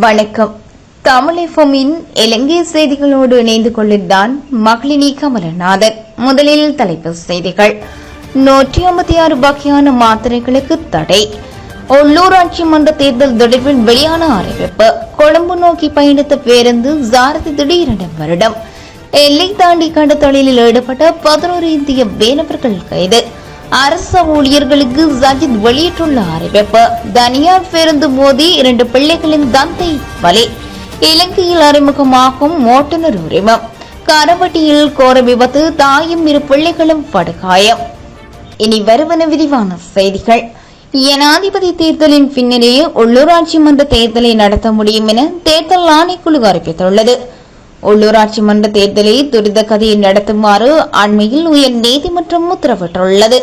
வணக்கம். தமிழ் இலங்கை செய்திகளோடு இணைந்து கொள்ளுதான் மகளினி கமலநாதன். முதலில் தலைப்புச் செய்திகள். 156 வகையான மாத்திரைகளுக்கு தடை. உள்ளூராட்சி மன்ற தேர்தல் தொடர்பில் வெளியான அறிவிப்பு. கொழும்பு நோக்கி பயணித்த பேருந்து சாரதி திடீரென வருடம். எல்லை தாண்டி கடத்தொழிலில் ஈடுபட்ட 11 இந்திய மீனவர்கள் கைது. அரசு ஊழியர்களுக்கு சஜித் வெளியிட்டுள்ள அறிவிப்பு. தனியார் பேருந்து மோதி 2 பிள்ளைகளின் தந்தை பலி. இலங்கையில் அறிமுகமாகும் ஓட்டுநர் உரிமம். கரவட்டியில் கோர விபத்து, தாயும் 2 பிள்ளைகளும் படுகாயம். இனி வருவன விரிவான செய்திகள். ஜனாதிபதி தேர்தலின் பின்னரே உள்ளூராட்சி மன்ற தேர்தலை நடத்த முடியும் என தேர்தல் ஆணைக்குழு அறிவித்துள்ளது. உள்ளூராட்சி மன்ற தேர்தலை துரித கதியில் நடத்துமாறு அண்மையில் உயர் நீதிமன்றம் உத்தரவிட்டுள்ளது.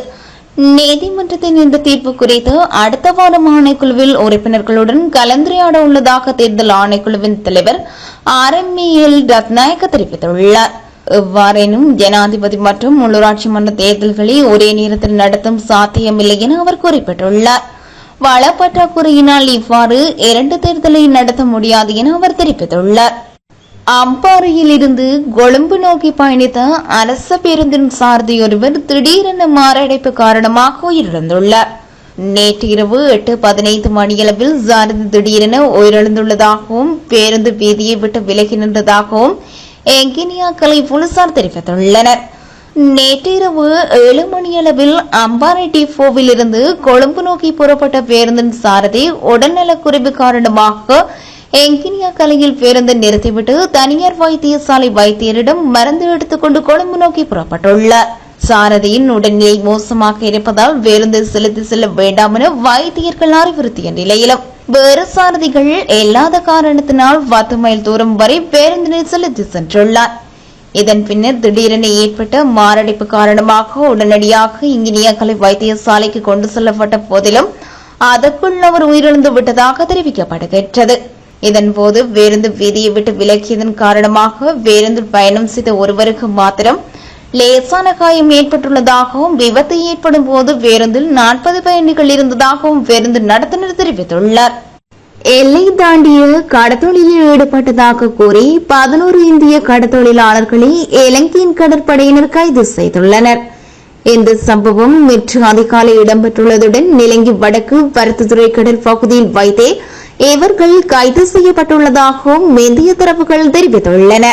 நீதிமன்றத்தின் இந்த தீர்ப்பு குறித்து அடுத்த வாரம் ஆணைக்குழுவில் உறுப்பினர்களுடன் கலந்துரையாட உள்ளதாக தேர்தல் ஆணைக்குழுவின் தலைவர் RML ரத்நாயக்க தெரிவித்துள்ளார். எவ்வாறேனும் ஜனாதிபதி மற்றும் உள்ளூராட்சி மன்ற தேர்தல்களை ஒரே நேரத்தில் நடத்தும் சாத்தியமில்லை என அவர் குறிப்பிட்டுள்ளார். வள பற்றாக்குறையினால் இவ்வாறு 2 தேர்தலை நடத்த முடியாது என அவர் தெரிவித்துள்ளார். அம்பாறையில் இருந்து கொழும்பு நோக்கி பயணித்த அரச பேருந்தின் சாரதி ஒருவர் திடீரென மாரடைப்பு காரணமாக உயிரிழந்துள்ளார். நேற்று இரவு 8:15 மணியளவில் சாரதி திடீரென உயிரிழந்துள்ளதாகவும் பேருந்து வீதியை விட்டு விலகி நின்றதாகவும் எங்கினியாக்களை போலீசார் தெரிவித்துள்ளனர். நேற்று இரவு 7 மணியளவில் அம்பாறை டிப்போவில் இருந்து கொழும்பு நோக்கி புறப்பட்ட பேருந்தின் சாரதி உடல்நலக்குறைவு காரணமாக எங்கினியா கலையில் பேருந்து நிறுத்திவிட்டு தனியார் வைத்தியசாலை வைத்தியரிடம் மருந்து எடுத்துக்கொண்டு கொழும்பு நோக்கி புறப்பட்டுள்ளார். சாரதியின் உடல்நிலை மோசமாக இருப்பதால் பேருந்து செலுத்தி செல்ல வேண்டாம் என வைத்தியர்கள் அறிவுறுத்திய நிலையிலும் வேறு சாரதிகள் இல்லாத காரணத்தினால் 10 மைல் தூரம் வரை பேருந்தினை செலுத்தி சென்றுள்ளார். இதன் பின்னர் திடீரென ஏற்பட்ட மாரடைப்பு காரணமாக உடனடியாக இங்கினியா கலை வைத்தியசாலைக்கு கொண்டு செல்லப்பட்ட போதிலும் அதற்குள் அவர் உயிரிழந்து விட்டதாக தெரிவிக்கப்படுகின்றது. இதன்போது பேருந்து வீதியை விட்டு விலகியதன் காரணமாக பேருந்தில் பயணம் செய்த ஒருவருக்கு மாத்திரம் லேசான காயம் ஏற்பட்டுள்ளதாகவும் விபத்து ஏற்படும் போது பேருந்தில் 40 பயணிகள் இருந்ததாகவும் பேருந்து நடத்துனர் தெரிவித்துள்ளார். எல்லை தாண்டிய கடத்தொழிலில் ஈடுபட்டதாக கூறி 11 இந்திய கடத்தொழிலாளர்களை இலங்கையின் கடற்படையினர் கைது செய்துள்ளனர். இந்த சம்பவம் நேற்று அதிகாலை இடம்பெற்றுள்ளதுடன் நிலங்கி வடக்கு பருத்தித்துறை கடல் பகுதியில் வைத்தே இவர்கள் கைது செய்யப்பட்டுள்ளதாகவும் இந்திய தரப்புகள் தெரிவித்துள்ளன.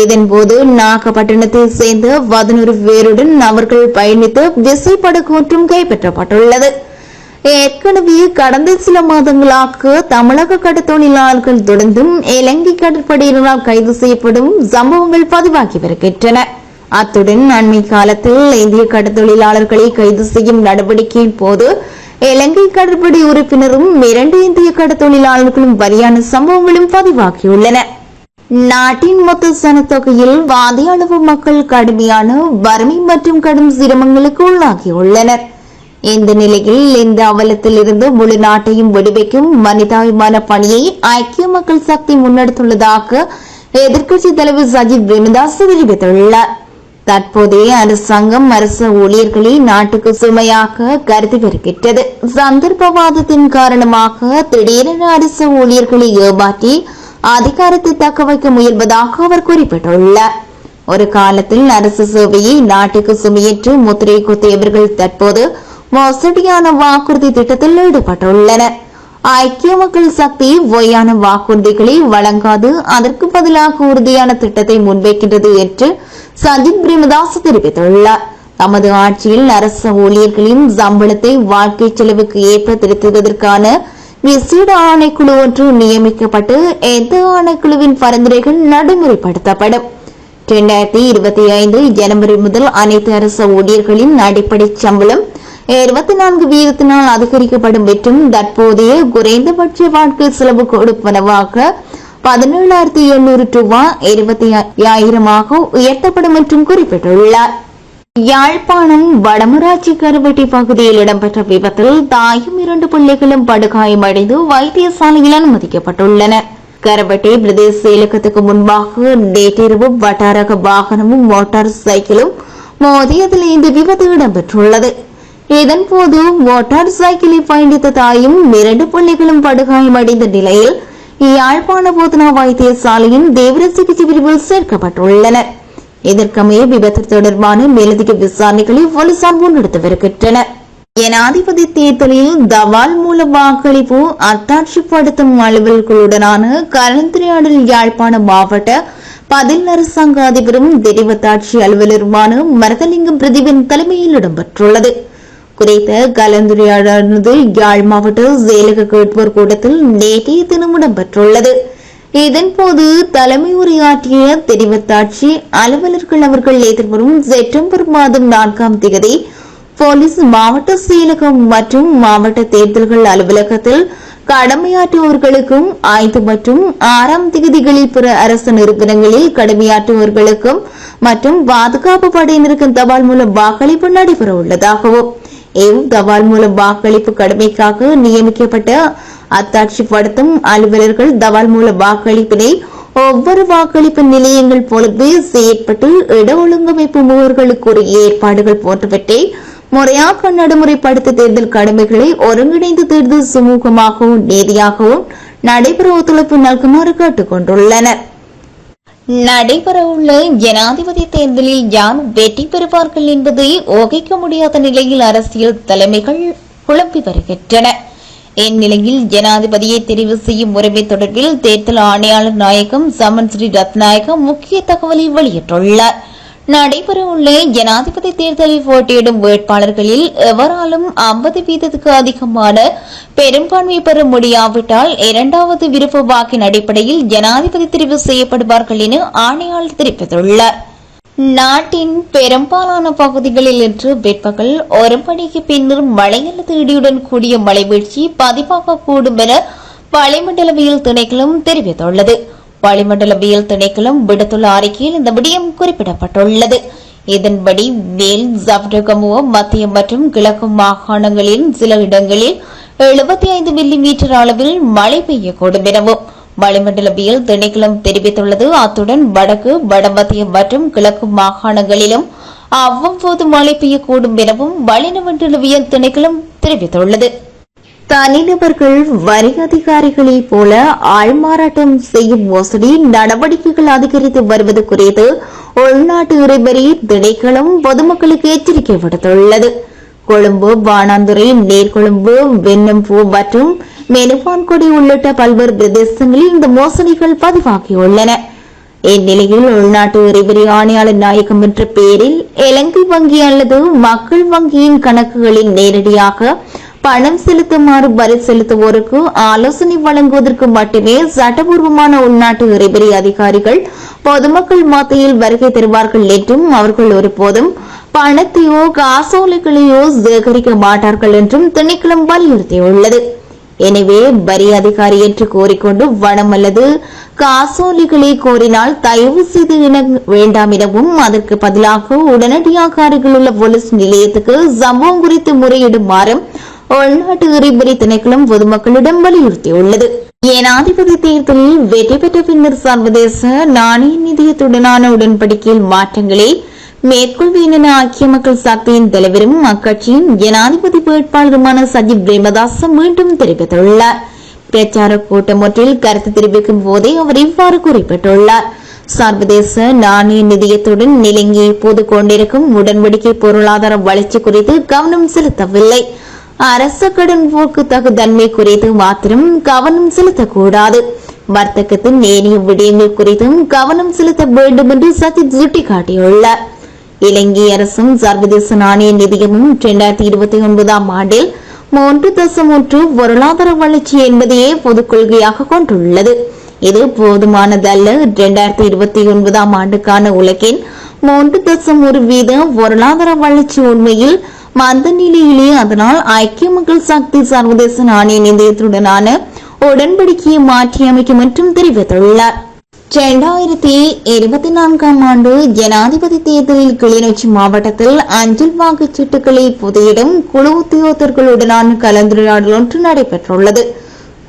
இதன்போது நாகப்பட்டினத்தை சேர்ந்த 11 பேருடன் அவர்கள் பயணித்து விசைப்படகு ஒன்றும் கைப்பற்றப்பட்டுள்ளது. ஏற்கனவே கடந்த சில மாதங்களாக தமிழக கடற்தொழிலாளர்கள் தொடர்ந்தும் இலங்கை கடற்படையினரால் கைது செய்யப்படும் சம்பவங்கள் பதிவாகி வருகின்றன. அத்துடன் அண்மை காலத்தில் இந்திய கடற்தொழிலாளர்களை கைது செய்யும் நடவடிக்கையின் போது இலங்கை கடற்படை உறுப்பினரும் 2 இந்திய கடற்தொழிலாளர்களும் பலியான சம்பவங்களும் பதிவாகியுள்ளன. நாட்டின் மொத்த சனத்தொகையில் பாதிய அளவு மக்கள் கடுமையான வறுமை மற்றும் கடும் சிரமங்களுக்கு உள்ளாகியுள்ளனர். இந்த நிலையில் இந்த அவலத்தில் இருந்து முழு நாட்டையும் விடுவிக்கும் மனிதாபிமான பணியை ஐக்கிய மக்கள் சக்தி முன்னெடுத்துள்ளதாக எதிர்க்கட்சி தலைவர் சஜித் பிரேமதாஸ் தெரிவித்துள்ளார். தற்போதைய அரசாங்கம் அரசு ஊழியர்களை நாட்டுக்கு சுமையாக கருதி வருகின்றது. சந்தர்ப்பவாதத்தின் காரணமாக திடீரென அரசு ஊழியர்களை ஏமாற்றி அதிகாரத்தை தக்க வைக்க முயல்வதாக அவர் குறிப்பிட்டுள்ளார். ஒரு காலத்தில் அரசு சேவையை நாட்டுக்கு சுமையேற்று முத்திரை குத்தியவர்கள் தற்போது மோசடியான வாக்குறுதி திட்டத்தில் ஈடுபட்டுள்ளனர். ஐக்கிய மக்கள் சக்தி பொய்யான வாக்குறுதிகளை வழங்காது அதற்கு பதிலாக உறுதியான திட்டத்தை முன்வைக்கின்றது என்று சஜித் பிரேமதாஸ் தெரிவித்துள்ளார். தமது ஆட்சியில் அரசு ஊழியர்களின் சம்பளத்தை வாழ்க்கை செலவுக்கு ஏற்ப திருத்துவதற்கான விசேட ஆணைக்குழு ஒன்று நியமிக்கப்பட்டு இந்த ஆணைக்குழுவின் பரிந்துரைகள் நடைமுறைப்படுத்தப்படும். 2025 ஜனவரி முதல் அனைத்து அரசு ஊழியர்களின் அடிப்படை சம்பளம் 24% அதிகரிக்கப்படும் என்றும் தற்போதைய குறைந்தபட்ச வாழ்க்கை செலவு கொடுப்பனவாக 17,800 ரூபாய் 25,000 உயர்த்தப்படும் என்றும் குறிப்பிட்டுள்ளார். யாழ்ப்பாணம் வடமராட்சி கரவட்டி பகுதியில் இடம்பெற்ற விபத்தில் தாயும் 2 பிள்ளைகளும் படுகாயமடைந்து வைத்தியசாலையில் அனுமதிக்கப்பட்டுள்ளனர். கரவட்டி பிரதேச செயலகத்துக்கு முன்பாக நேற்றிரவு வட்டாரக வாகனமும் மோட்டார் சைக்கிளும் மோதியதில் இந்த விபத்து இடம்பெற்றுள்ளது. இதன்போது மோட்டார் சைக்கிளில் பயணித்த தாயும் 2 பிள்ளைகளும் படுகாயமடைந்த நிலையில் யாழ்ப்பாண போதனா வைத்தியசாலையின் தீவிர சிகிச்சை பிரிவில் சேர்க்கப்பட்டுள்ளனர். இதற்கமைய விபத்து தொடர்பான மேலதிக விசாரணைகளை போலீசார் முன்னெடுத்து வருகின்றனர். ஜனாதிபதி தேர்தலில் தபால் மூல வாக்களிப்பு அத்தாட்சிப்படுத்தும் அலுவலர்களுடனான கலந்துரையாடல் யாழ்ப்பாண மாவட்ட பதில் அரசாங்க அதிபரும் தெரிவத்தாட்சி அலுவலருமான மரதலிங்கம் பிரதீபின் தலைமையில் இடம்பெற்றுள்ளது. குறித்த கலந்துரையாடலானது யாழ் மாவட்ட செயலக கேட்போர் கூட்டத்தில் நேற்றைய தினம் இடம்பெற்றுள்ளது. இதன்போது தலைமை உரையாற்றிய தெரிவத்தாட்சி அலுவலர்கள் அவர்கள் எதிர்வரும் செப்டம்பர் மாதம் 4ஆம் தேதி போலீஸ் மாவட்ட செயலகம் மற்றும் மாவட்ட தேர்தல்கள் அலுவலகத்தில் கடமையாற்றுவோர்களுக்கும் 5 மற்றும் 6ஆம் தேதிகளில் பிற அரசு நிறுவனங்களில் கடமையாற்றுவோர்களுக்கும் மற்றும் பாதுகாப்பு படையினருக்கும் தபால் மூலம் வாக்களிப்பு நடைபெற உள்ளதாகவும் தபால் மூலம் வாக்களிப்பு கடமைக்காக நியமிக்கப்பட்ட அத்தாட்சிப்படுத்தும் அலுவலர்கள் தபால் மூல வாக்களிப்பினை ஒவ்வொரு வாக்களிப்பு நிலையங்கள் போலவே செயற்பட்டு இட ஒழுங்கமைப்பு முகவர்களுக்குரிய ஏற்பாடுகள் போன்றவற்றை முறையாக நடைமுறைப்படுத்த தேர்தல் கடமைகளை ஒருங்கிணைந்து தேர்தல் சுமூகமாகவும் நீதியாகவும் நடைபெற ஒத்துழைப்பு நல்குமாறு கேட்டுக் கொண்டுள்ளனர். நடைபெறவுள்ள ஜனாதிபதி தேர்தலில் யார் வெற்றி பெறுவார்கள் என்பதை ஊகிக்க முடியாத நிலையில் அரசியல் தலைமைகள் குழப்பி வருகின்றன. இந்நிலையில் ஜனாதிபதியை தெரிவு செய்யும் உரிமை தொடர்பில் தேர்தல் ஆணையாளர் நாயகம் சமன் ஸ்ரீ ரத்நாயகம் முக்கிய தகவலை வெளியிட்டுள்ளார். நடைபெறவுள்ள ஜனாதிபதி தேர்தலில் போட்டியிடும் வேட்பாளர்களில் எவராலும் 50% அதிகமான பெரும்பான்மை பெற முடியாவிட்டால் 2வது விருப்ப வாக்கின் அடிப்படையில் ஜனாதிபதி தெரிவு செய்யப்படுவார்கள் என ஆணையாளர் தெரிவித்துள்ளார். நாட்டின் பெரும்பாலான பகுதிகளில் இன்று பிற்பகல் 1 மணிக்கு பின்னர் மழை அல்லது இடியுடன் கூடிய மழை வீழ்ச்சி பதிவாகக்கூடும் என வளிமண்டலவியல் திணைக்களம் தெரிவித்துள்ளது. வளிமண்டலவியல் திணைக்களம் விடுத்துள்ள அறிக்கையில் இந்த விடயம் குறிப்பிடப்பட்டுள்ளது. இதன்படி மேல் ஜப்டகமுவ மத்திய மற்றும் கிழக்கு மாகாணங்களின் சில இடங்களில் 75 மில்லிமீட்டர் அளவில் மழை பெய்யக்கூடும் எனவும் வளிமண்டலவியல் திணைக்களம் தெரிவித்துள்ளது. அத்துடன் வடக்கு வடமத்திய மற்றும் கிழக்கு மாகாணங்களிலும் அவ்வப்போது மழை பெய்யக்கூடும் எனவும் வளிமண்டலவியல் திணைக்களம் தெரிவித்துள்ளது. தனிநபர்கள் வரி அதிகாரிகளைப் போல ஆள்மாறாட்டம் செய்யும் மோசடி நடவடிக்கைகள் அதிகரித்து வருவது குறித்து உள்நாட்டு இறைவரி திணைக்களம் பொதுமக்களுக்கு எச்சரிக்கை விடுத்துள்ளது. கொழும்பு, வானாந்துறை, நீர்கொழும்பு, வெண்ணம்பூ மற்றும் மெனுவான்கொடி உள்ளிட்ட பல்வேறு பிரதேசங்களில் இந்த மோசடிகள் பதிவாகியுள்ளன. இந்நிலையில் உள்நாட்டு இறைவரி ஆணையாளர் நாயகம் என்ற பெயரில் இலங்கை வங்கி அல்லது மக்கள் வங்கியின் கணக்குகளில் நேரடியாக பணம் செலுத்துமாறு வரி செலுத்துவோருக்கு ஆலோசனை வழங்குவதற்கு மட்டுமே சட்டபூர்வமான உள்நாட்டு இறைவரி அதிகாரிகள் பொதுமக்கள் மத்தியில் வருகை தருவார்கள் என்றும் அவர்கள் ஒருபோதும் பணத்தையோ காசோலைகளையோ சேகரிக்க மாட்டார்கள் என்றும் திணைக்களம் வலியுறுத்தியுள்ளது. எனவே வரி அதிகாரி என்று கோரிக்கொண்டு வனம் அல்லது காசோலைகளை கோரினால் தயவு செய்து இண வேண்டாம் எனவும் அதற்கு பதிலாக உடனடியாக அருகிலுள்ள போலீஸ் நிலையத்துக்கு சம்பவம் குறித்து முறையிடுமாறும் உள்நாட்டு இறைவரி திணைக்களம் பொதுமக்களிடம் வலியுறுத்தியுள்ளது. ஜனாதிபதி தேர்தலில் வெற்றி பெற்ற பின்னர் சர்வதேச நாணய நிதியத்துடனான உடன்படிக்கையில் மாற்றங்களை மேற்கொள்வேன் என ஐக்கிய மக்கள் சக்தியின் தலைவரும் அக்கட்சியின் ஜனாதிபதி வேட்பாளருமான சஜித் பிரேமதாச மீண்டும் தெரிவித்துள்ளார். பிரச்சார கூட்டம் ஒன்றில் கருத்து தெரிவிக்கும் போதே அவர் இவ்வாறு குறிப்பிட்டுள்ளார். சர்வதேச நாணய நிதியத்துடன் இலங்கை இப்போது கொண்டிருக்கும் உடன்படிக்கை பொருளாதார வளர்ச்சி குறித்து கவனம் செலுத்தவில்லை. அரச கடன் போக்கு தகுதன்மை குறித்து மாத்திரம் கவனம் செலுத்தக்கூடாது. வர்த்தகத்தின் ஏனைய விடயங்கள் குறித்தும் கவனம் செலுத்த வேண்டும் என்று சஜித் சுட்டிக்காட்டியுள்ளார். இலங்கை அரசும் சர்வதேச நாணய நிதியமும் 2029ஆம் ஆண்டில் 3.1 பொருளாதார வளர்ச்சி என்பதையே பொதுக் கொள்கையாக கொண்டுள்ளது. இது போதுமானதல்ல. 2029ஆம் ஆண்டுக்கான உலகின் 3.1% பொருளாதார வளர்ச்சி உண்மையில் மந்த நிலையிலே. அதனால் ஐக்கிய மக்கள் சக்தி சர்வதேச நாணய நிதியத்துடனான உடன்படிக்கையை மாற்றியமைக்கும் என்றும் தெரிவித்துள்ளார். 2024ஆம் ஆண்டு ஜனாதிபதி தேர்தலில் கிளிநொச்சி மாவட்டத்தில் அஞ்சல் வாக்குச்சீட்டுகளை புதையிடும் குழு உத்தியோகத்தர்களுடனான கலந்துரையாடல் ஒன்று நடைபெற்றுள்ளது.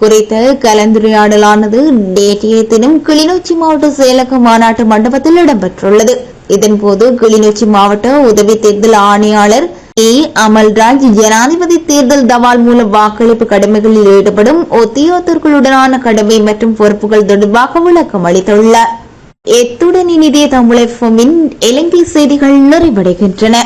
குறித்த கலந்துரையாடலானது நேற்றைய தினம் கிளிநொச்சி மாவட்ட செயலக மாநாட்டு மண்டபத்தில் இடம்பெற்றுள்ளது. இதன்போது கிளிநொச்சி மாவட்ட உதவி தேர்தல் ஆணையாளர் அமல்ராஜ் ஜனாதிபதி தேர்தல் தபால் மூல வாக்களிப்பு கடமைகளில் ஈடுபடும் உத்தியோகத்தர்களுடனான கடமை மற்றும் பொறுப்புகள் தொடர்பாக விளக்கம் அளித்துள்ளார். எத்துடன் இனிதே தமிழ் எஃப்எம்மின் இலங்கை செய்திகள் நிறைவடைகின்றன.